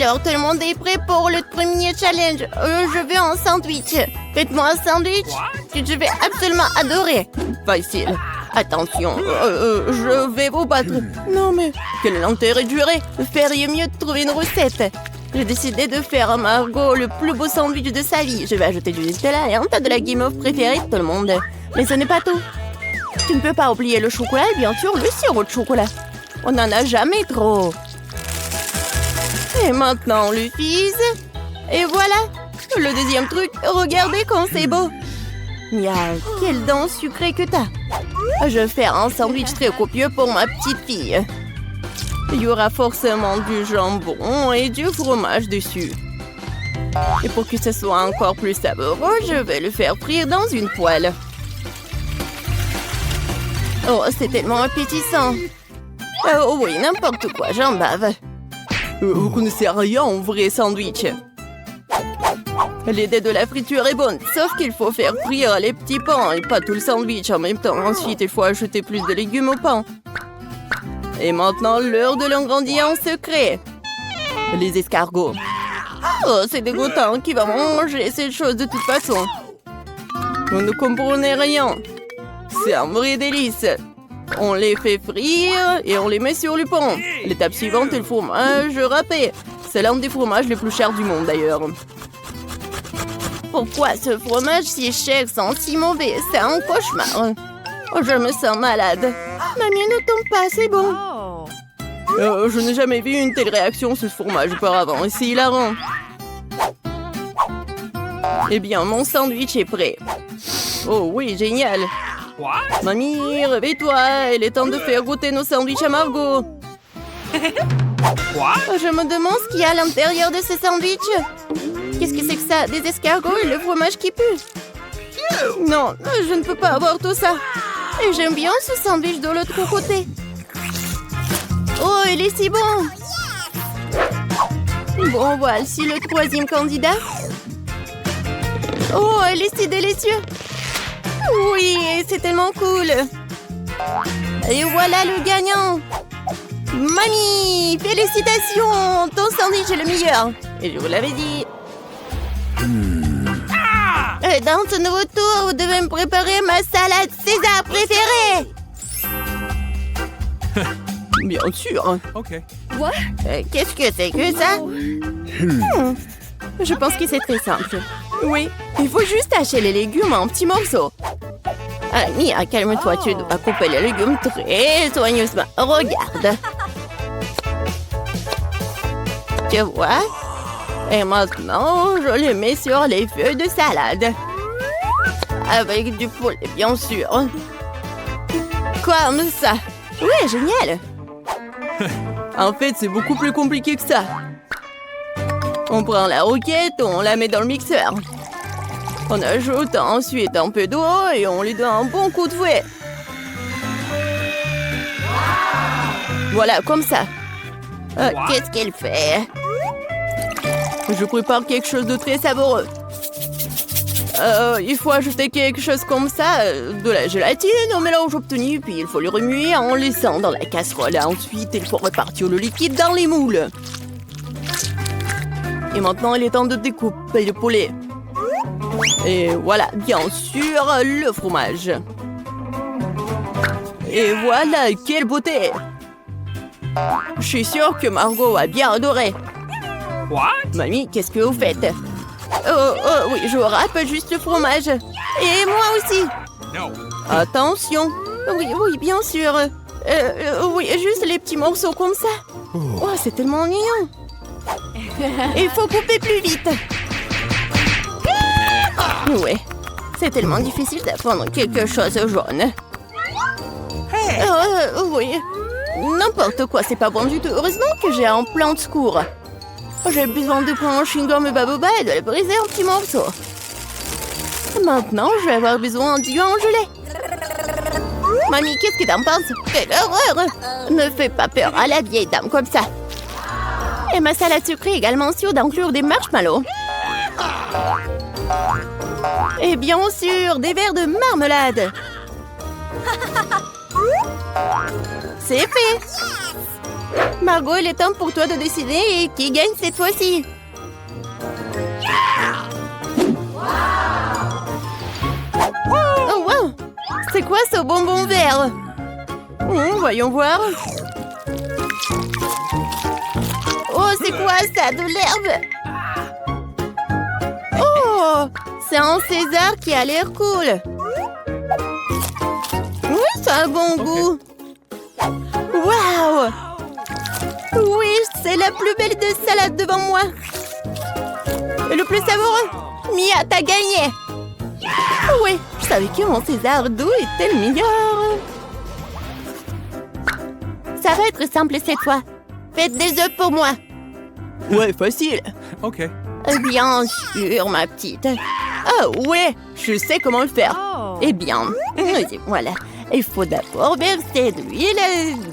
Alors, tout le monde est prêt pour le premier challenge. Je veux un sandwich. Faites-moi un sandwich. Je vais absolument adorer. Facile. Attention, je vais vous battre. Non mais, quel intérêt durer. Feriez mieux de trouver une recette. J'ai décidé de faire à Margot le plus beau sandwich de sa vie. Je vais ajouter du Nutella et un tas de la guimauve préférée de tout le monde. Mais ce n'est pas tout. Tu ne peux pas oublier le chocolat et bien sûr le sirop de chocolat. On n'en a jamais trop. Et maintenant, le fizz. Et voilà. Le deuxième truc, regardez quand c'est beau. Miaou, quelle dent sucrée que t'as. Je vais faire un sandwich très copieux pour ma petite fille. Il y aura forcément du jambon et du fromage dessus. Et pour que ce soit encore plus savoureux, je vais le faire frire dans une poêle. Oh, c'est tellement appétissant. Oh oui, n'importe quoi, j'en bave. Vous connaissez rien en vrai sandwich. L'idée de la friture est bonne, sauf qu'il faut faire frire les petits pains et pas tout le sandwich en même temps. Ensuite, il faut ajouter plus de légumes au pain. Et maintenant, l'heure de l'ingrédient secret. Les escargots. Oh, c'est dégoûtant. Qui va manger cette chose de toute façon? Vous ne comprenez rien. C'est un vrai délice. On les fait frire et on les met sur le pain. L'étape suivante est le fromage râpé. C'est l'un des fromages les plus chers du monde d'ailleurs. Pourquoi ce fromage si cher sent si mauvais? C'est un cauchemar. Oh, je me sens malade. Mamie, ne tombe pas, c'est bon. Je n'ai jamais vu une telle réaction sur ce fromage auparavant. C'est hilarant. Eh bien, mon sandwich est prêt. Oh oui, génial. Mamie, réveille-toi. Il est temps de faire goûter nos sandwichs à Margot. Je me demande ce qu'il y a à l'intérieur de ce sandwich. Qu'est-ce que c'est que ça? Des escargots et le fromage qui pue? Non, je ne peux pas avoir tout ça. Et j'aime bien ce sandwich de l'autre côté. Oh, il est si bon. Bon, voici le troisième candidat. Oh, il est si délicieux. Oui, c'est tellement cool. Et voilà le gagnant. Mamie, félicitations. Ton sandwich est le meilleur. Et je vous l'avais dit. Dans ce nouveau tour, vous devez me préparer ma salade César préférée. Bien sûr. Ok. Quoi? Qu'est-ce que c'est que ça? Je pense que c'est très simple. Oui, il faut juste hacher les légumes en petits morceaux. Mia, calme-toi, tu dois couper les légumes très soigneusement. Regarde. Tu vois? Et maintenant, je les mets sur les feuilles de salade. Avec du poulet, bien sûr. Comme ça. Ouais, génial. En fait, c'est beaucoup plus compliqué que ça. On prend la roquette, on la met dans le mixeur. On ajoute ensuite un peu d'eau et on lui donne un bon coup de fouet. Voilà, comme ça. Qu'est-ce qu'elle fait? Je prépare quelque chose de très savoureux. Il faut ajouter quelque chose comme ça, de la gélatine au mélange obtenu, puis il faut le remuer en laissant dans la casserole. Ensuite, il faut repartir le liquide dans les moules. Et maintenant, il est temps de découper le poulet. Et voilà, bien sûr, le fromage. Et voilà, quelle beauté! Je suis sûre que Margot a bien adoré. Mamie, qu'est-ce que vous faites? Oui, je râpe juste le fromage. Et moi aussi. Attention. Oui, bien sûr. Oui, juste les petits morceaux comme ça. Oh, c'est tellement mignon. Il faut couper plus vite. Ouais, c'est tellement difficile d'apprendre quelque chose jaune. Oui, n'importe quoi, c'est pas bon du tout. Heureusement que j'ai un plan de secours. J'ai besoin de prendre un chewing-gum et baboba et de le briser en petits morceaux. Maintenant, je vais avoir besoin du en gelée. Mamie, qu'est-ce que t'en penses? Quelle horreur! Ne fais pas peur à la vieille dame comme ça. Et ma salade sucrée est également sûre d'inclure des marshmallows. Et bien sûr, des verres de marmelade. C'est fait. Margot, il est temps pour toi de décider qui gagne cette fois-ci. Oh, wow! C'est quoi ce bonbon vert? Voyons voir. Oh, c'est quoi ça? De l'herbe? Oh, c'est un César qui a l'air cool. Oui, ça a un bon goût. Waouh! Oui, c'est la plus belle de salade devant moi. Et le plus savoureux. Mia, t'as gagné. Oui, je savais que mon César doux était le meilleur. Ça va être simple cette fois. Faites des œufs pour moi. Ouais, facile. OK. Bien sûr, ma petite. Ah ouais, je sais comment le faire. Eh bien, voilà. Il faut d'abord verser de l'huile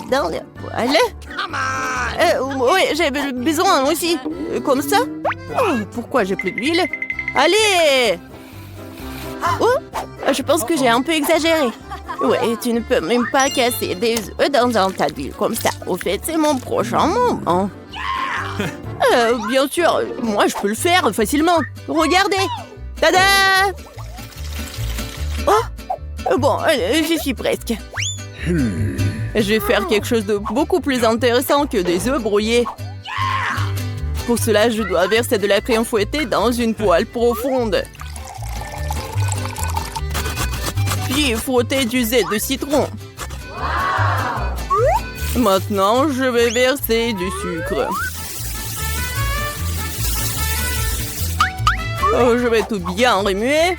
dans le poêle. Oui, j'ai besoin aussi. Comme ça. Oh, pourquoi j'ai plus d'huile? Allez! Oh, je pense que j'ai un peu exagéré. Ouais, tu ne peux même pas casser des œufs dans un tas d'huile comme ça. Au fait, c'est mon prochain moment. Bien sûr, moi je peux le faire facilement. Regardez! Tada! Oh! Bon, j'y suis presque. Je vais faire quelque chose de beaucoup plus intéressant que des œufs brouillés. Pour cela, je dois verser de la crème fouettée dans une poêle profonde. Puis frotter du zeste de citron. Maintenant, je vais verser du sucre. Je vais tout bien remuer.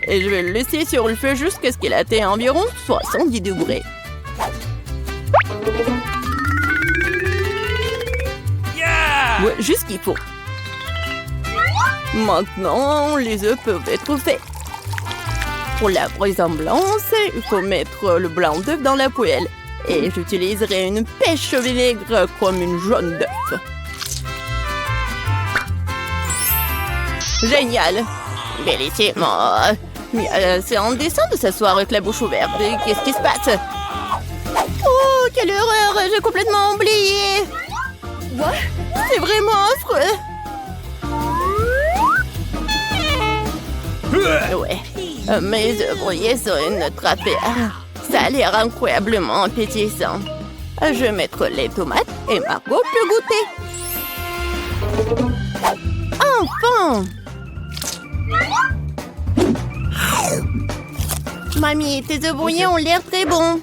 Et je vais le laisser sur le feu jusqu'à ce qu'il atteigne environ 70 degrés. Ouais, juste ce qu'il faut. Maintenant, les œufs peuvent être faits. Pour la ressemblance, il faut mettre le blanc d'œuf dans la poêle. Et j'utiliserai une pêche au vinaigre comme une jaune d'œuf. Génial! Bellissimo! C'est indécent de s'asseoir avec la bouche ouverte. Qu'est-ce qui se passe? Oh, quelle horreur! J'ai complètement oublié! C'est vraiment affreux! Ouais, mes œufs brouillés sont une autre affaire. Ça a l'air incroyablement appétissant. Je vais mettre les tomates et Margot peut goûter. Enfin! Mamie, tes œufs brouillés ont l'air très bons.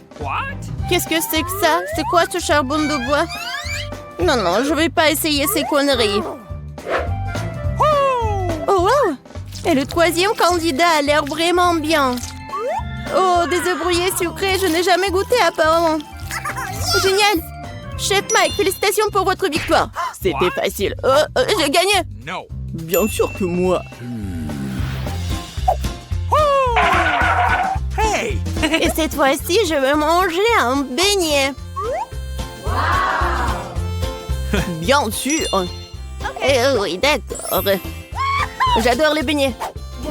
Qu'est-ce que c'est que ça? C'est quoi ce charbon de bois? Non, je vais pas essayer ces conneries. Oh, wow! Et le troisième candidat a l'air vraiment bien. Oh, des œufs brouillés sucrés, je n'ai jamais goûté apparemment. Génial! Chef Mike, félicitations pour votre victoire. C'était facile. J'ai gagné. Non. Bien sûr que moi. Hey! Et cette fois-ci, je vais manger un beignet. Bien sûr. Oui, d'accord. J'adore les beignets.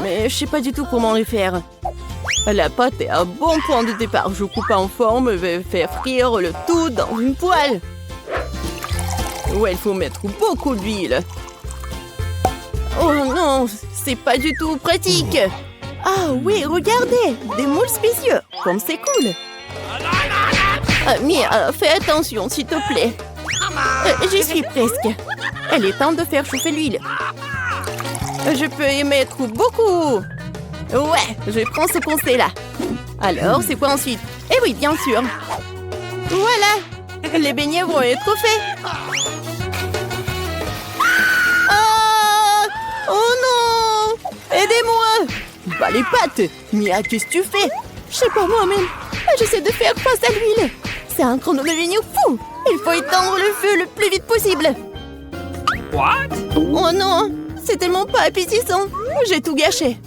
Mais je sais pas du tout comment les faire. La pâte est à bon point de départ. Je coupe en forme et vais faire frire le tout dans une poêle. Ouais, il faut mettre beaucoup d'huile. Oh non, c'est pas du tout pratique. Ah oui, regardez, des moules spéciaux. Comme c'est cool. Mia, fais attention, s'il te plaît. J'y suis presque. Il est temps de faire chauffer l'huile. Je peux y mettre beaucoup. Ouais, je prends ce conseil-là. Alors, c'est quoi ensuite? Eh oui, bien sûr. Voilà, les beignets vont être faits. Ah! Oh non! Aidez-moi! Bah les pattes! Mia, qu'est-ce que tu fais? Je sais pas moi-même. J'essaie de faire face à l'huile. C'est un chrono-beignet fou. Il faut éteindre le feu le plus vite possible. What? Oh non! C'est tellement pas appétissant. J'ai tout gâché.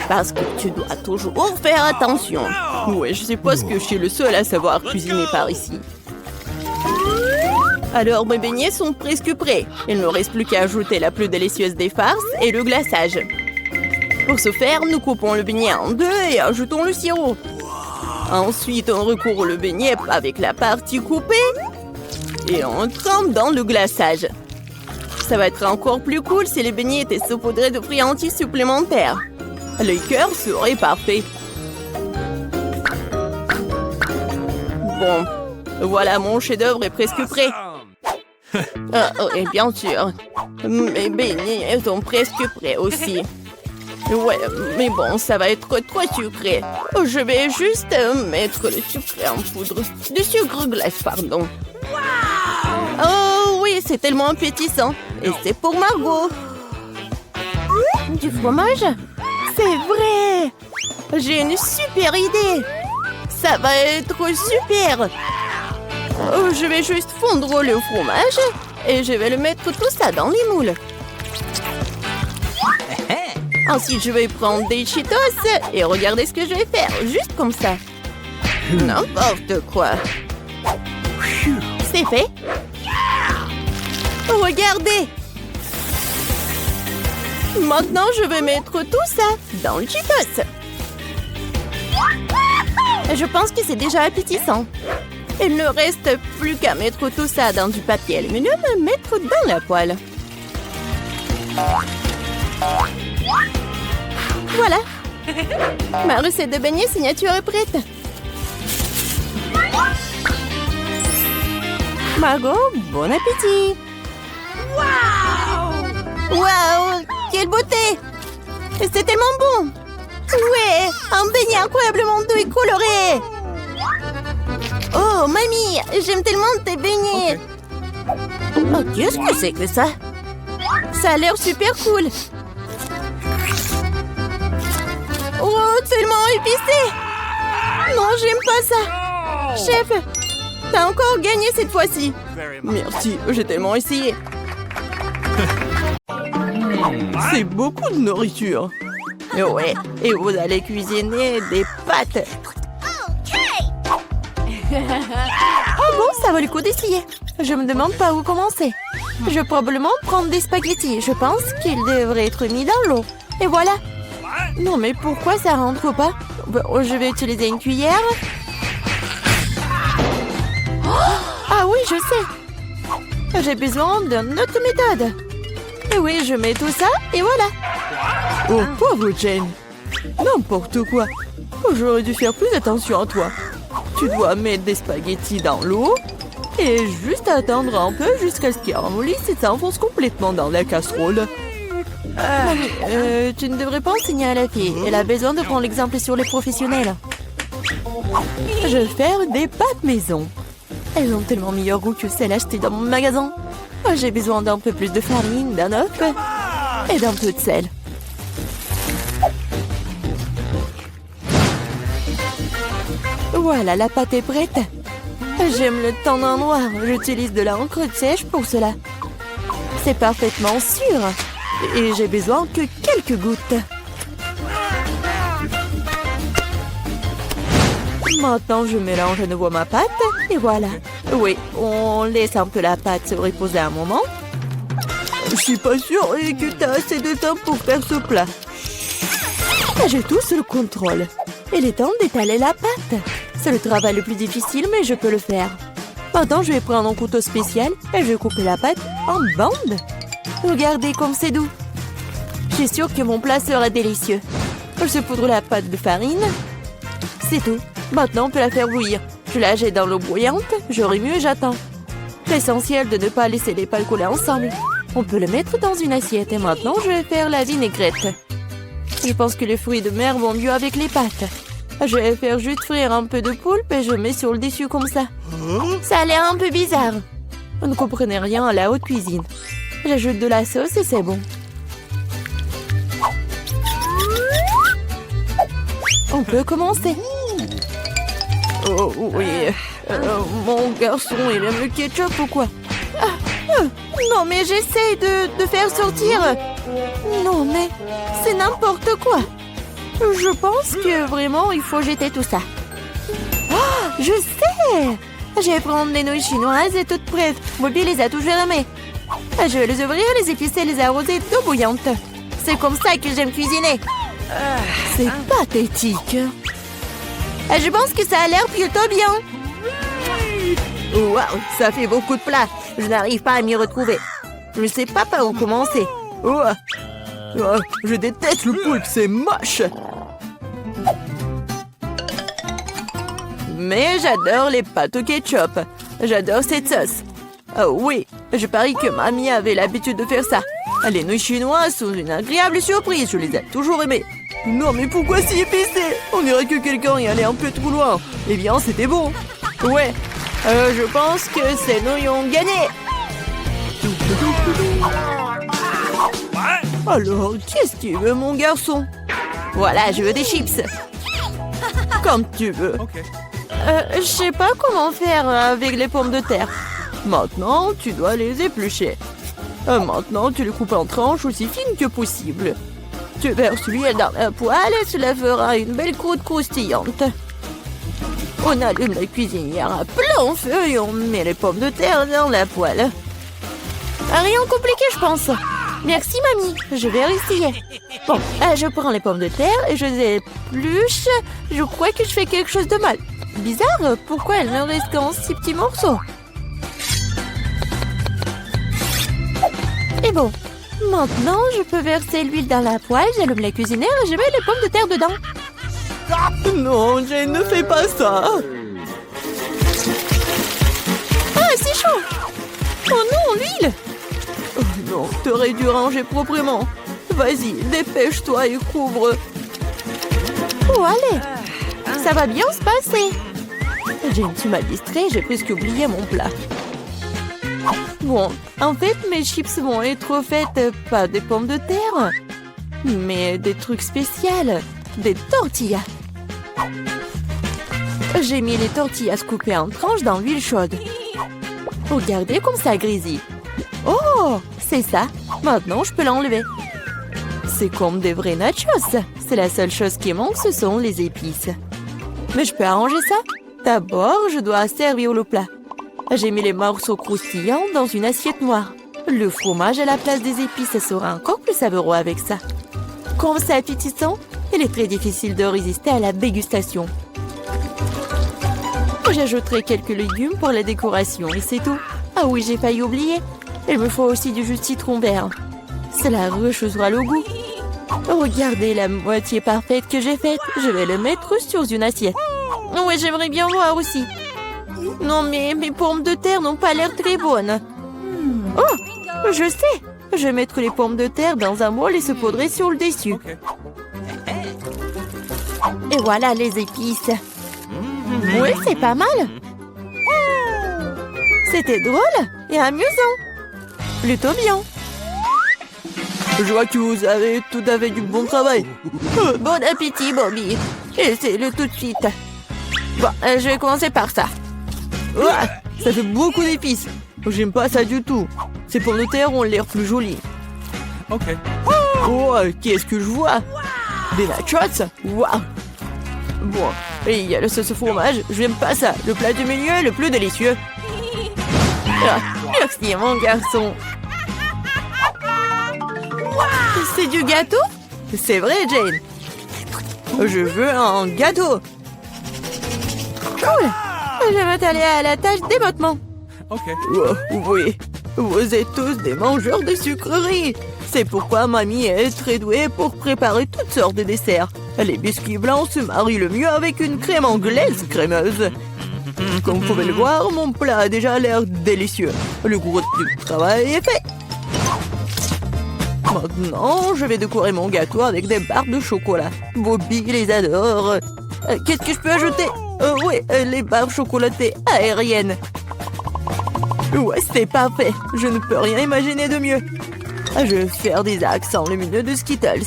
Parce que tu dois toujours faire attention. Ouais, je suppose que je suis le seul à savoir cuisiner par ici. Alors, mes beignets sont presque prêts. Il ne reste plus qu'à ajouter la plus délicieuse des farces et le glaçage. Pour ce faire, nous coupons le beignet en deux et ajoutons le sirop. Ensuite, on recouvre le beignet avec la partie coupée. Et on trempe dans le glaçage. Ça va être encore plus cool si les beignets étaient saupoudrés de friandises supplémentaires. Le cœur serait parfait. Bon, voilà, mon chef-d'œuvre est presque prêt. Et bien sûr, mes beignets sont presque prêts aussi. Ouais, mais bon, ça va être trop sucré. Je vais juste mettre le sucre en poudre. Du sucre glace, pardon. Oh oui, c'est tellement appétissant. Et c'est pour Margot. Du fromage? C'est vrai! J'ai une super idée! Ça va être super! Je vais juste fondre le fromage et je vais le mettre tout ça dans les moules. Ensuite, je vais prendre des Cheetos et regardez ce que je vais faire, juste comme ça. N'importe quoi. C'est fait. Regardez. Maintenant, je vais mettre tout ça dans le Cheetos. Je pense que c'est déjà appétissant. Il ne reste plus qu'à mettre tout ça dans du papier aluminium et mettre dans la poêle. Voilà. Ma recette de beignets signature est prête. Margot, bon appétit. Waouh, quelle beauté. C'est tellement bon. Ouais, un beignet incroyablement doux et coloré. Oh, mamie, j'aime tellement tes beignets. Okay. Oh, qu'est-ce que c'est que ça? Ça a l'air super cool. Oh, tellement épicé. Non, j'aime pas ça. Chef, t'as encore gagné cette fois-ci. Merci, j'ai tellement essayé. C'est beaucoup de nourriture. Ouais, et vous allez cuisiner des pâtes. Oh bon, ça vaut le coup d'essayer. Je me demande par où commencer. Je vais probablement prendre des spaghettis. Je pense qu'ils devraient être mis dans l'eau. Et voilà. Non, mais pourquoi ça rentre pas? Bon, je vais utiliser une cuillère. Ah oui, je sais. J'ai besoin d'une autre méthode. Et oui, je mets tout ça et voilà. Oh, pauvre Jane. N'importe quoi. J'aurais dû faire plus attention à toi. Tu dois mettre des spaghettis dans l'eau et juste attendre un peu jusqu'à ce qu'ils ramollissent et s'enfoncent complètement dans la casserole. Tu ne devrais pas enseigner à la fille. Elle a besoin de prendre l'exemple sur les professionnels. Je vais faire des pâtes maison. Elles ont tellement meilleur goût que celles achetées dans mon magasin. J'ai besoin d'un peu plus de farine, d'un œuf et d'un peu de sel. Voilà, la pâte est prête. J'aime le teint en noir. J'utilise de l'encre sèche pour cela. C'est parfaitement sûr. Et j'ai besoin que quelques gouttes. Maintenant, je mélange à nouveau ma pâte. Et voilà. Oui, on laisse un peu la pâte se reposer un moment. Je suis pas sûre que tu as assez de temps pour faire ce plat. J'ai tout sous le contrôle. Il est temps d'étaler la pâte. C'est le travail le plus difficile, mais je peux le faire. Maintenant, je vais prendre un couteau spécial et je vais couper la pâte en bandes. Regardez comme c'est doux. Je suis sûre que mon plat sera délicieux. Je saupoudre la pâte de farine. C'est tout. Maintenant, on peut la faire bouillir. Je la jette dans l'eau bouillante, je remue et j'attends. L'essentiel de ne pas laisser les pâtes coller ensemble. On peut le mettre dans une assiette et maintenant, je vais faire la vinaigrette. Je pense que les fruits de mer vont mieux avec les pâtes. Je vais faire juste frire un peu de poulpe et je mets sur le dessus comme ça. Ça a l'air un peu bizarre. Vous ne comprenez rien à la haute cuisine. J'ajoute de la sauce et c'est bon. On peut commencer. Oh oui, mon garçon, il aime le ketchup ou quoi? Non, mais j'essaie de faire sortir. Non, mais c'est n'importe quoi. Je pense que vraiment, il faut jeter tout ça. Oh, je sais! Je vais prendre les nouilles chinoises et toutes prêtes. Bobby les a toujours aimées. Je vais les ouvrir, les épicer et les arroser d'eau bouillante. C'est comme ça que j'aime cuisiner. C'est pathétique. Je pense que ça a l'air plutôt bien. Waouh, ça fait beaucoup de plats. Je n'arrive pas à m'y retrouver. Je ne sais pas par où commencer. Oh, je déteste le poulpe, c'est moche. Mais j'adore les pâtes au ketchup. J'adore cette sauce. Oh oui, je parie que mamie avait l'habitude de faire ça. Les nouilles chinoises sont une agréable surprise, je les ai toujours aimées. Non mais pourquoi si épicé? On dirait que quelqu'un y allait un peu trop loin. Eh bien, c'était bon. Ouais, je pense que ces nouilles ont gagné. Alors, qu'est-ce qu'il veut, mon garçon? Voilà, je veux des chips. Comme tu veux. Je sais pas comment faire avec les pommes de terre. Maintenant, tu dois les éplucher. Maintenant, tu les coupes en tranches aussi fines que possible. Tu verses l'huile dans la poêle et cela fera une belle croûte croustillante. On allume la cuisinière à plein feu et on met les pommes de terre dans la poêle. Rien de compliqué, je pense. Merci, mamie. Je vais essayer. Bon, je prends les pommes de terre et je les épluche. Je crois que je fais quelque chose de mal. Bizarre, pourquoi elles ne restent qu'en 6 petits morceaux? Et bon, maintenant je peux verser l'huile dans la poêle, j'allume la cuisinière et je mets les pommes de terre dedans. Non, Jane, ne fais pas ça. Ah, c'est chaud. Oh non, l'huile. Oh non, t'aurais dû ranger proprement. Vas-y, dépêche-toi et couvre. Oh, allez. Ça va bien se passer. Jane, tu m'as distrait, j'ai presque oublié mon plat. Bon, en fait, mes chips vont être faites pas des pommes de terre, mais des trucs spéciaux, des tortillas. J'ai mis les tortillas coupées en tranches dans l'huile chaude. Regardez comme ça grésille. Oh, c'est ça. Maintenant, je peux l'enlever. C'est comme des vrais nachos. C'est la seule chose qui manque, ce sont les épices. Mais je peux arranger ça. D'abord, je dois servir le plat. J'ai mis les morceaux croustillants dans une assiette noire. Le fromage à la place des épices sera encore plus savoureux avec ça. Comme c'est appétissant, il est très difficile de résister à la dégustation. J'ajouterai quelques légumes pour la décoration et c'est tout. Ah oui, j'ai failli oublier. Il me faut aussi du jus de citron vert. Cela rechauffera le goût. Regardez la moitié parfaite que j'ai faite. Je vais le mettre sur une assiette. Oui, j'aimerais bien voir aussi. Non, mais mes pommes de terre n'ont pas l'air très bonnes. Oh, je sais. Je vais mettre les pommes de terre dans un bol et saupoudrer sur le dessus. Et voilà les épices. Oui, c'est pas mal. C'était drôle et amusant. Plutôt bien. Je vois que vous avez tout à fait du bon travail. Bon appétit, Bobby. Essaye-le tout de suite. Bon, je vais commencer par ça. Ah, ça fait beaucoup d'épices. J'aime pas ça du tout. Ces pommes de terre ont l'air plus jolies. Ok. Oh, qu'est-ce que je vois? Des nachos? Waouh. Bon, et il y a le sauce au fromage. J'aime pas ça. Le plat du milieu est le plus délicieux. Ah, merci, mon garçon. C'est du gâteau? C'est vrai, Jane. Je veux un gâteau. Cool. Je vais m'atteler à la tâche d'émottement. Ok. Oh, oui, vous êtes tous des mangeurs de sucreries. C'est pourquoi mamie est très douée pour préparer toutes sortes de desserts. Les biscuits blancs se marient le mieux avec une crème anglaise crémeuse. Comme vous pouvez le voir, mon plat a déjà l'air délicieux. Le gros du travail est fait. Maintenant, je vais décorer mon gâteau avec des barres de chocolat. Bobby les adore. Qu'est-ce que je peux ajouter? Oui, les barres chocolatées aériennes. Ouais, c'est parfait. Je ne peux rien imaginer de mieux. Je vais faire des accents lumineux de Skittles.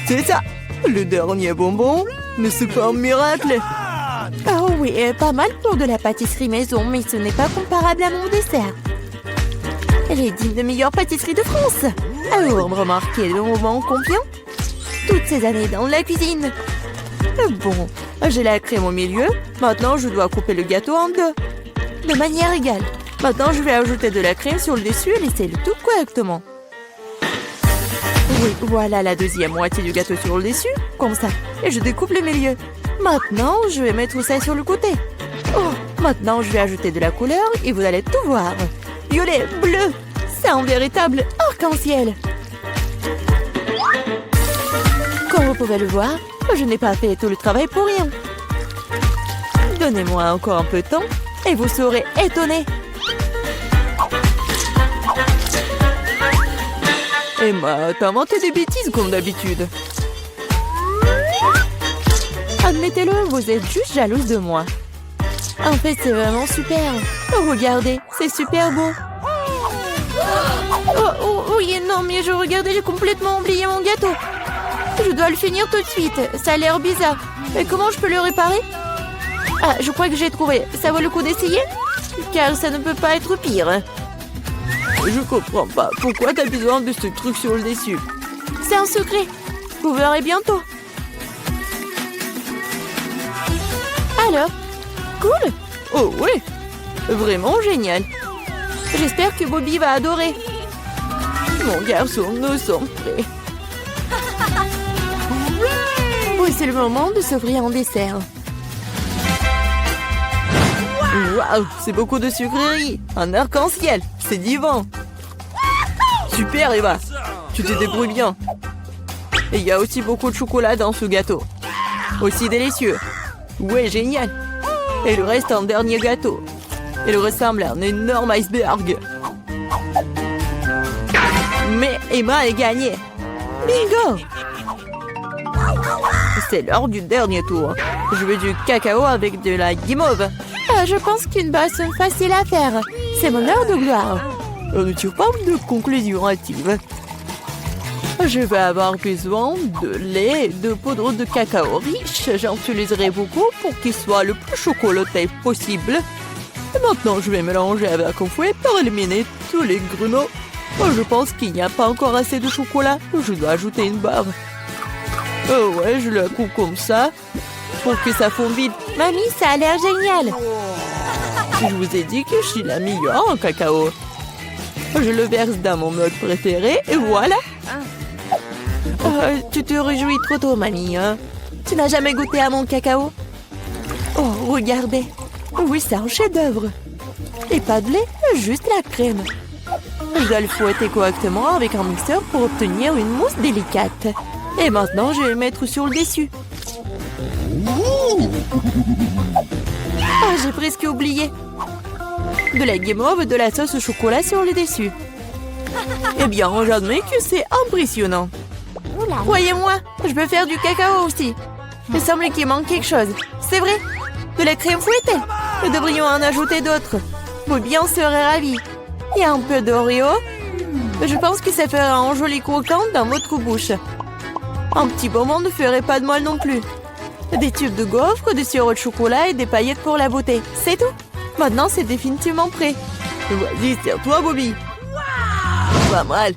C'est ça. Le dernier bonbon, ne c'est pas un miracle? Oh oui, pas mal pour de la pâtisserie maison, mais ce n'est pas comparable à mon dessert. Elle est digne de meilleure pâtisserie de France. Alors, remarquez le moment confiant. Toutes ces années dans la cuisine. Bon, j'ai la crème au milieu. Maintenant, je dois couper le gâteau en deux. De manière égale. Maintenant, je vais ajouter de la crème sur le dessus et laisser le tout correctement. Oui, voilà la deuxième moitié du gâteau sur le dessus, comme ça. Et je découpe le milieu. Maintenant, je vais mettre ça sur le côté. Oh, Maintenant, je vais ajouter de la couleur et vous allez tout voir. Violet, bleu, c'est un véritable arc-en-ciel. Comme vous pouvez le voir, je n'ai pas fait tout le travail pour rien. Donnez-moi encore un peu de temps et vous serez étonnés. Emma, t'as inventé des bêtises comme d'habitude. Admettez-le, vous êtes juste jalouse de moi. En fait, c'est vraiment super. Regardez, c'est super beau. Oh, oui, non, mais je regardais, j'ai complètement oublié mon gâteau. Je dois le finir tout de suite. Ça a l'air bizarre. Mais comment je peux le réparer? Ah, je crois que j'ai trouvé. Ça vaut le coup d'essayer? Car ça ne peut pas être pire. Je comprends pas. Pourquoi t'as besoin de ce truc sur le dessus? C'est un secret. Vous verrez bientôt. Alors? Cool? Oh oui. Vraiment génial. J'espère que Bobby va adorer. Mon garçon, nous sommes prêts. Oui, c'est le moment de s'offrir un dessert. Waouh, c'est beaucoup de sucreries. Un arc-en-ciel, c'est divin. Super, Eva. Tu te débrouilles bien. Et il y a aussi beaucoup de chocolat dans ce gâteau. Aussi délicieux. Ouais, génial. Et le reste, un dernier gâteau. Il ressemble à un énorme iceberg. Mais Emma a gagné. Bingo! C'est l'heure du dernier tour. Je veux du cacao avec de la guimauve. Je pense qu'une boisson facile à faire. C'est mon heure de gloire. On ne tire pas de conclusion hâtive. Je vais avoir besoin de lait et de poudre de cacao riche. J'en utiliserai beaucoup pour qu'il soit le plus chocolaté possible. Et maintenant, je vais mélanger avec un fouet pour éliminer tous les grumeaux. Je pense qu'il n'y a pas encore assez de chocolat. Je dois ajouter une barre. Oh ouais, je le coupe comme ça pour que ça fonde vite. Mamie, ça a l'air génial. Je vous ai dit que je suis la meilleure en cacao. Je le verse dans mon mug préféré et voilà. Tu te réjouis trop tôt, mamie. Hein? Tu n'as jamais goûté à mon cacao? Oh, regardez. Oui, c'est un chef-d'œuvre. Et pas de lait, juste la crème. Je dois le fouetter correctement avec un mixeur pour obtenir une mousse délicate. Et maintenant, je vais le mettre sur le dessus. Ah, j'ai presque oublié. De la guimauve, de la sauce au chocolat sur le dessus. Eh bien, j'admets que c'est impressionnant. Croyez-moi, je peux faire du cacao aussi. Il semble qu'il manque quelque chose. C'est vrai, de la crème fouettée. Nous devrions en ajouter d'autres. Bobby en serait ravi. Et un peu d'Oreo. Je pense que ça fera un joli croquant dans votre bouche. Un petit bonbon ne ferait pas de mal non plus. Des tubes de gaufres, du sirop de chocolat et des paillettes pour la beauté. C'est tout. Maintenant, c'est définitivement prêt. Vas-y, serre-toi, Bobby. Pas mal.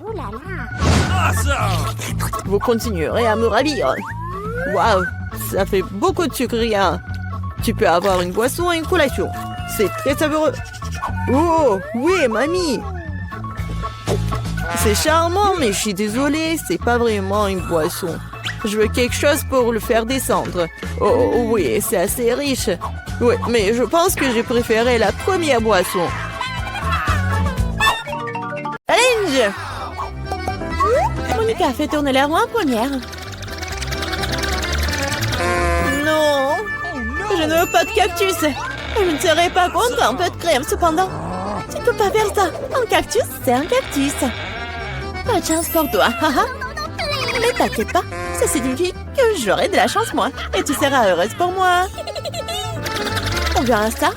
Vous continuerez à me ravir. Waouh, ça fait beaucoup de sucre, rien. Tu peux avoir une boisson et une collation. C'est très savoureux. Oh, oui, mamie. C'est charmant, mais je suis désolée, c'est pas vraiment une boisson. Je veux quelque chose pour le faire descendre. Oh, oui, c'est assez riche. Oui, mais je pense que j'ai préféré la première boisson. Challenge! Monica fait tourner la roue en première. Non! Je ne veux pas de cactus. Je ne serais pas contre un peu de crème, cependant. Tu ne peux pas faire ça. Un cactus, c'est un cactus. Pas de chance pour toi. Mais t'inquiète pas, ça signifie que j'aurai de la chance, moi. Et tu seras heureuse pour moi. On verra ça.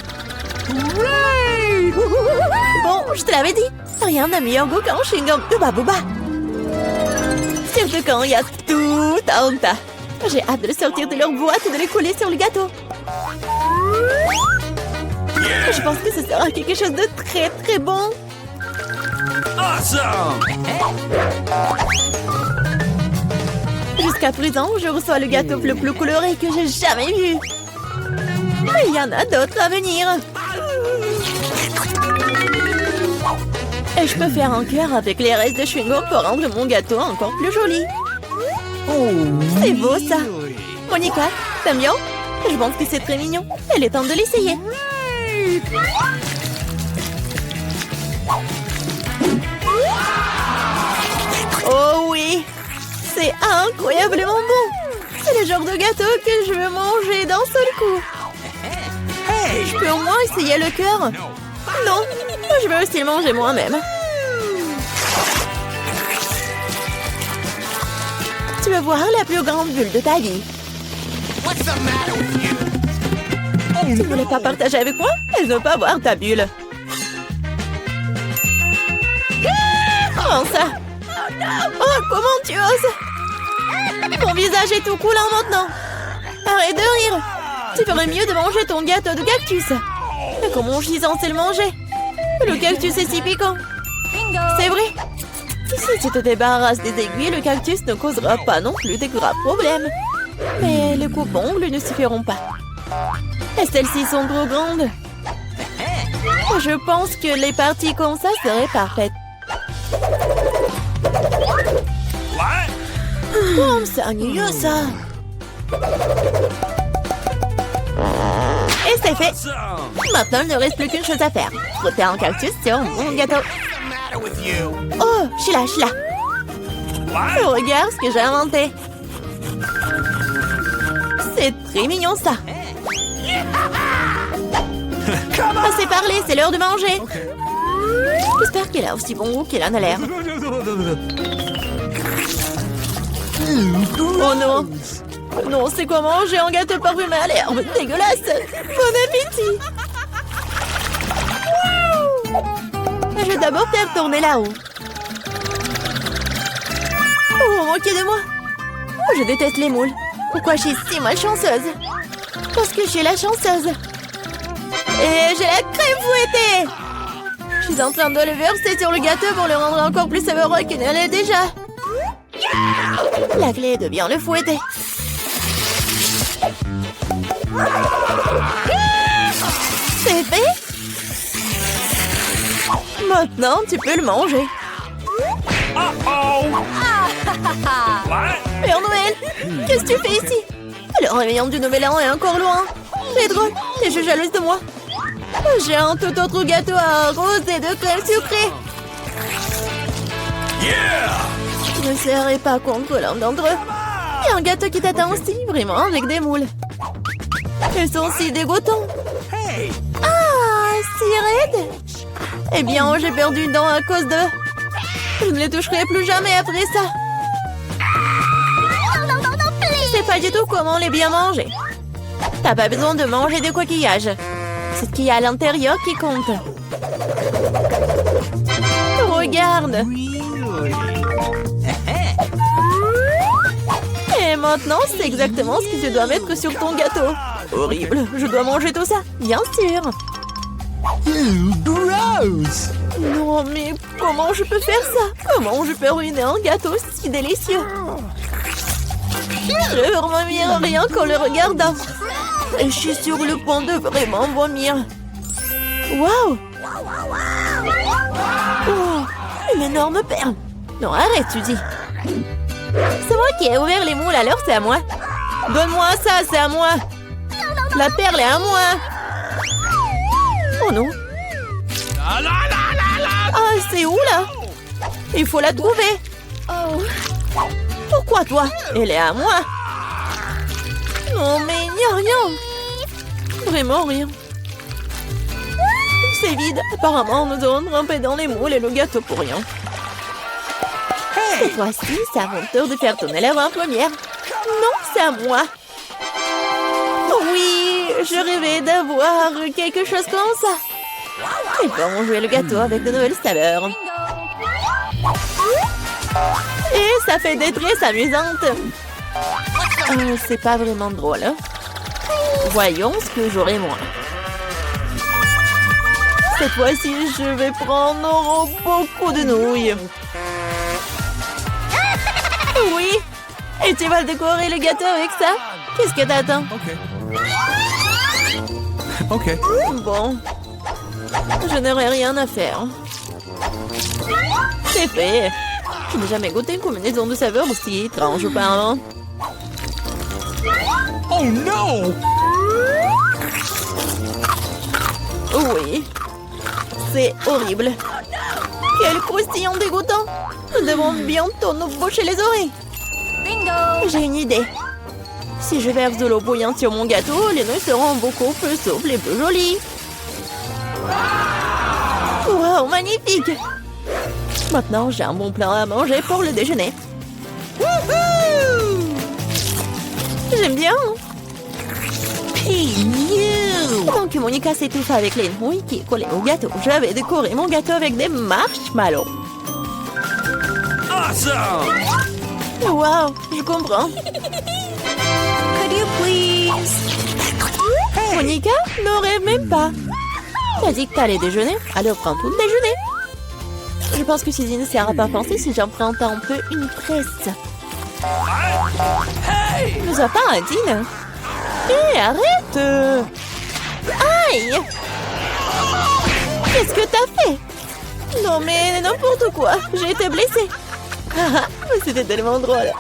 Bon, je te l'avais dit. Rien n'a meilleur goût qu'un chewing-gum de Baboba. Surtout quand il y a tout un tas. J'ai hâte de le sortir de leur boîte et de les coller sur le gâteau. Je pense que ce sera quelque chose de très très bon. Awesome! Jusqu'à présent, je reçois le gâteau le plus coloré que j'ai jamais vu. Mais il y en a d'autres à venir. Et je peux faire un cœur avec les restes de chewing-gum pour rendre mon gâteau encore plus joli. C'est beau ça. Monica, t'aimes bien? Je pense que c'est très mignon. Il est temps de l'essayer. Oh oui, c'est incroyablement bon. C'est le genre de gâteau que je veux manger d'un seul coup. Je peux au moins essayer le cœur? Non, moi je veux aussi le manger moi-même. Tu vas voir la plus grande bulle de ta vie. Tu ne voulais pas partager avec moi? Elle ne veut pas voir ta bulle. Comment ça? Oh, comment tu oses? Ton visage est tout coulant maintenant. Arrête de rire. Tu ferais mieux de manger ton gâteau de cactus. Mais comment je suis censée le manger? Le cactus est si piquant. C'est vrai. Si tu te débarrasses des aiguilles, le cactus ne causera pas non plus de graves problèmes. Mais les coupes-ongles ne suffiront pas. Et celles-ci sont trop grandes. Je pense que les parties comme ça seraient parfaites. Comme c'est ennuyeux ça. Et c'est fait. Maintenant, il ne reste plus qu'une chose à faire. Frotter un cactus sur mon gâteau. Oh, je suis là. Oh, regarde ce que j'ai inventé. C'est très mignon ça. Assez parlé, c'est l'heure de manger. J'espère qu'elle a aussi bon goût qu'elle en a l'air. Oh non. Non, c'est quoi manger un gâteau parfumé à l'herbe? Dégueulasse. Bon appétit. Je vais d'abord faire tourner là-haut. Oh, manquez de moi. Oh, je déteste les moules. Pourquoi je suis si malchanceuse? Parce que je suis la chanceuse. Et j'ai la crème fouettée. Je suis en train de le verser sur le gâteau pour le rendre encore plus savoureux qu'il ne l'est déjà. La clé est de bien le fouetter. C'est fait. Maintenant, tu peux le manger. Père Noël, qu'est-ce que tu fais ici? Le réveillon du Nouvel An est encore loin. C'est drôle, t'es jalouse de moi. J'ai un tout autre gâteau à rose et de crème sucrée. Je ne serai pas contre l'un d'entre eux. Il y a un gâteau qui t'attend aussi, vraiment, avec des moules. Ils sont si dégoûtants. Ah, si raides. Eh bien, j'ai perdu une dent à cause d'eux. Je ne les toucherai plus jamais après ça. Je sais pas du tout comment les bien manger. T'as pas besoin de manger des coquillages. C'est ce qu'il y a à l'intérieur qui compte. Regarde. Et maintenant, c'est exactement ce que tu dois mettre sur ton gâteau. Horrible, je dois manger tout ça, bien sûr. Gross! Non, mais comment je peux faire ça? Comment je peux ruiner un gâteau si délicieux? Je veux vomir rien qu'en le regardant. Et je suis sur le point de vraiment vomir. Waouh! Oh, une énorme perle. Non, arrête, tu dis. C'est moi qui ai ouvert les moules, alors c'est à moi. Donne-moi ça, c'est à moi. La perle est à moi. Oh non. Ah, c'est où là? Il faut la trouver. Pourquoi toi? Elle est à moi. Non, mais il n'y a rien. Vraiment rien. C'est vide. Apparemment, nous avons trempé dans les moules et le gâteau pour rien. Cette fois-ci, c'est à mon tour de faire tourner la voix en première. Non, c'est à moi. Oui, je rêvais d'avoir quelque chose comme ça. Et bon, jouer le gâteau avec de nouvelles saveurs. Et ça fait des tresses amusantes. C'est pas vraiment drôle. Hein? Voyons ce que j'aurai moi. Cette fois-ci, je vais prendre beaucoup de nouilles. Oui. Et tu vas décorer le gâteau avec ça? Qu'est-ce que t'attends? Ok. Bon. Je n'aurai rien à faire. C'est fait. Je n'ai jamais goûté une combinaison de saveurs aussi étrange auparavant. Oh non! Oui. C'est horrible. Quel croustillant dégoûtant. Nous devons bientôt nous boucher les oreilles. Bingo! J'ai une idée. Si je verse de l'eau bouillante sur mon gâteau, les nouilles seront beaucoup plus souples et plus jolies. Wow, magnifique! Maintenant, j'ai un bon plat à manger pour le déjeuner. J'aime bien. Pendant que Monica s'étouffe avec les nouilles qui collent au gâteau, je vais décorer mon gâteau avec des marshmallows. Awesome! Wow, je comprends. Could you please? Monica, ne rêve même pas. T'as dit que t'allais déjeuner, alors prends tout le déjeuner. Je pense que Suzy ne sera pas pensée si j'emprunte un peu une presse. Hey! Ne sois pas indigne. Hé, arrête! Aïe! Qu'est-ce que t'as fait? Non mais n'importe quoi, j'ai été blessée. C'était tellement drôle.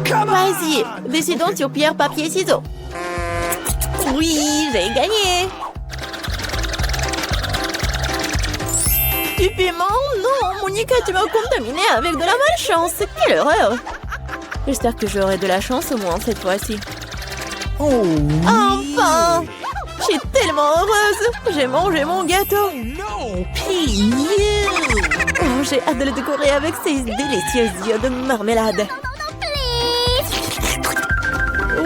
Vas-y, décidons sur pierre, papier, ciseaux. Oui, j'ai gagné. Du piment? Non, Monica, tu m'as contaminé avec de la malchance. Quelle horreur! J'espère que j'aurai de la chance au moins cette fois-ci. Oh! Enfin! Je suis tellement heureuse! J'ai mangé mon gâteau! No! Oh, j'ai hâte de le décorer avec ces délicieux yeux de marmelade.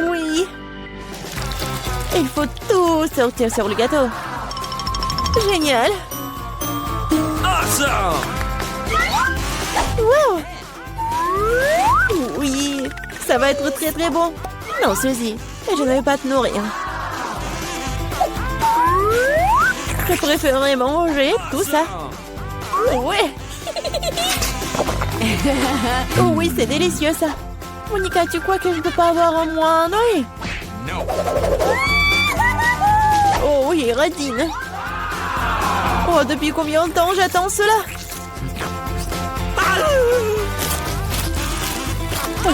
Oui! Il faut tout sortir sur le gâteau. Génial! Awesome! Wow! Oui! Ça va être très très bon. Non, Suzy, je ne vais pas te nourrir. Je préférerais manger tout ça. Ouais! Oh oui, c'est délicieux ça. Monica, tu crois que je ne peux pas avoir un moins un œil? No! Oh oui, radine. Oh, depuis combien de temps j'attends cela?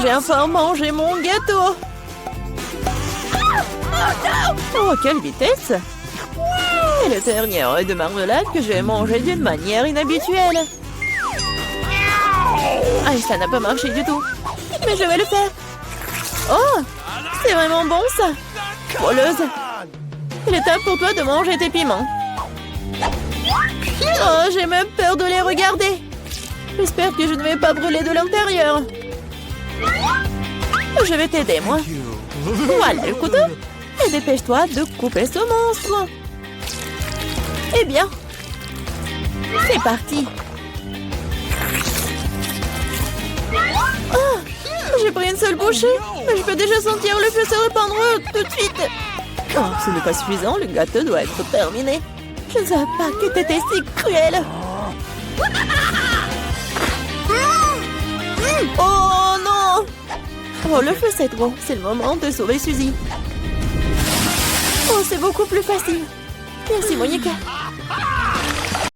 J'ai enfin mangé mon gâteau. Oh, quelle vitesse! Et le dernier œuf de marmelade que je vais manger d'une manière inhabituelle. Ah, ça n'a pas marché du tout. Mais je vais le faire. Oh, c'est vraiment bon ça. Voleuse. Il est temps pour toi de manger tes piments. Oh, j'ai même peur de les regarder. J'espère que je ne vais pas brûler de l'intérieur. Je vais t'aider, moi. Voilà le couteau. Et dépêche-toi de couper ce monstre. Eh bien, c'est parti. Oh, j'ai pris une seule bouchée, mais je peux déjà sentir le feu se répandre tout de suite. Oh, ce n'est pas suffisant, le gâteau doit être terminé. Je ne savais pas que t'étais si cruel. Oh non! Oh, le feu c'est trop. C'est le moment de sauver Suzy. Oh, c'est beaucoup plus facile. Merci, Monica.